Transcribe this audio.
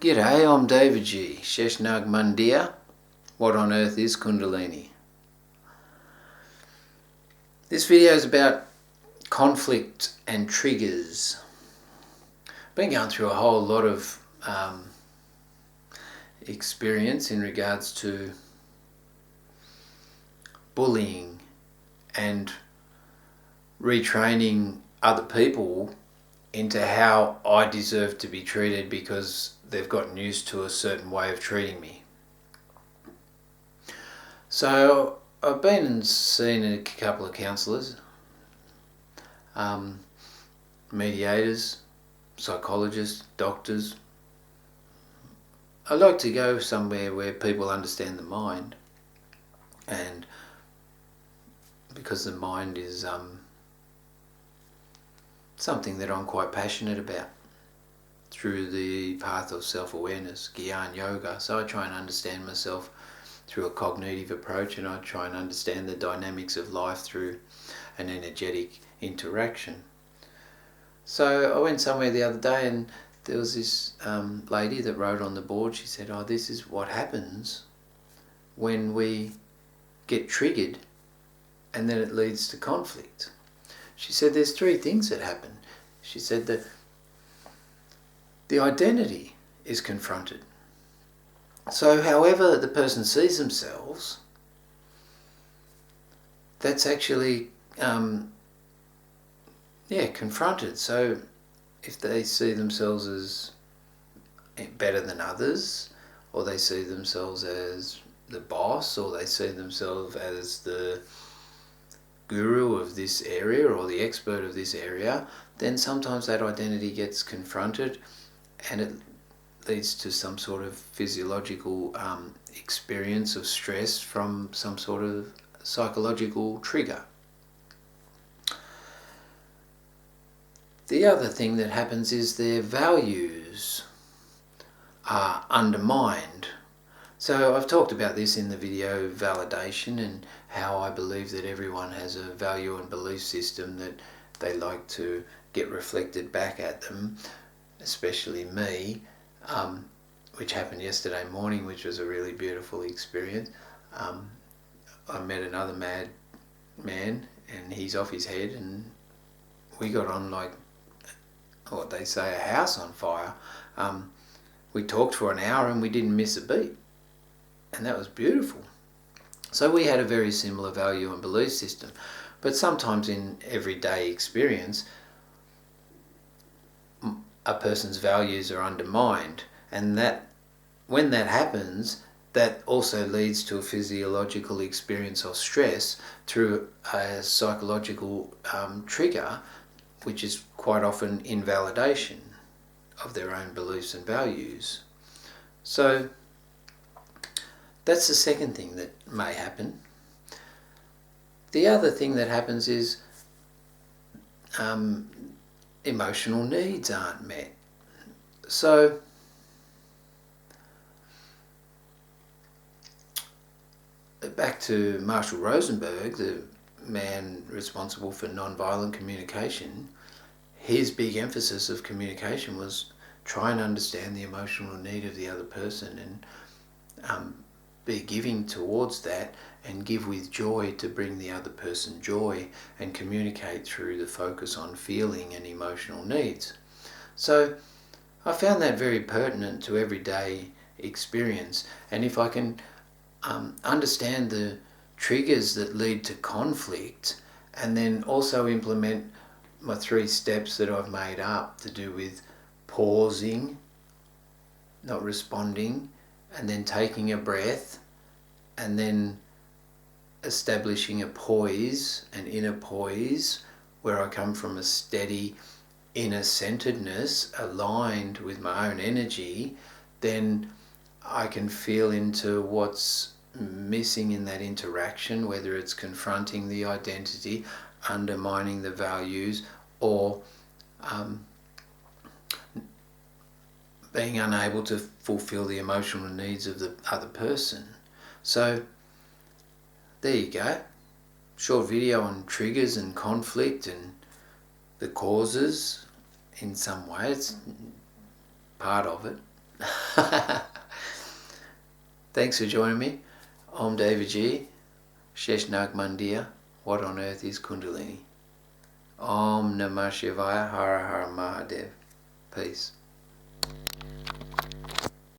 G'day, omdevaji, Sheshnag Mandir. What on earth is Kundalini? This video is about conflict and triggers. I've been going through a whole lot of experience in regards to bullying and retraining other people into how I deserve to be treated because they've gotten used to a certain way of treating me. So I've been and seen a couple of counsellors, mediators, psychologists, doctors. I like to go somewhere where people understand the mind, and because the mind is something that I'm quite passionate about through the path of self-awareness, Gyan Yoga. So I try and understand myself through a cognitive approach, and I try and understand the dynamics of life through an energetic interaction. So I went somewhere the other day and there was this lady that wrote on the board. She said, "Oh, this is what happens when we get triggered and then it leads to conflict." She said there's three things that happen. She said that the identity is confronted. So however the person sees themselves, that's actually confronted. So if they see themselves as better than others, or they see themselves as the boss, or they see themselves as the guru of this area or the expert of this area, then sometimes that identity gets confronted and it leads to some sort of physiological experience of stress from some sort of psychological trigger. The other thing that happens is their values are undermined. So I've talked about this in the video validation, and how I believe that everyone has a value and belief system that they like to get reflected back at them, especially me, which happened yesterday morning, which was a really beautiful experience. I met another mad man and he's off his head, and we got on like what they say, a house on fire. We talked for an hour and we didn't miss a beat, and that was beautiful. So we had a very similar value and belief system, but sometimes in everyday experience a person's values are undermined, and that when that happens, that also leads to a physiological experience of stress through a psychological trigger, which is quite often invalidation of their own beliefs and values. So that's the second thing that may happen. The other thing that happens is emotional needs aren't met. So back to Marshall Rosenberg, the man responsible for nonviolent communication, his big emphasis of communication was try and understand the emotional need of the other person, and be giving towards that, and give with joy to bring the other person joy, and communicate through the focus on feeling and emotional needs. So I found that very pertinent to everyday experience, and if I can understand the triggers that lead to conflict, and then also implement my 3 steps that I've made up to do with pausing, not responding, and then taking a breath, and then establishing a poise, an inner poise, where I come from a steady inner centeredness aligned with my own energy, then I can feel into what's missing in that interaction, whether it's confronting the identity, undermining the values, or being unable to fulfill the emotional needs of the other person. So there you go, short video on triggers and conflict and the causes in some way. It's part of it. Thanks for joining me. Omdevaji, Sheshnag Mandir. What on earth is Kundalini? Om Namah Shivaya, Hara Hara Mahadev. Peace.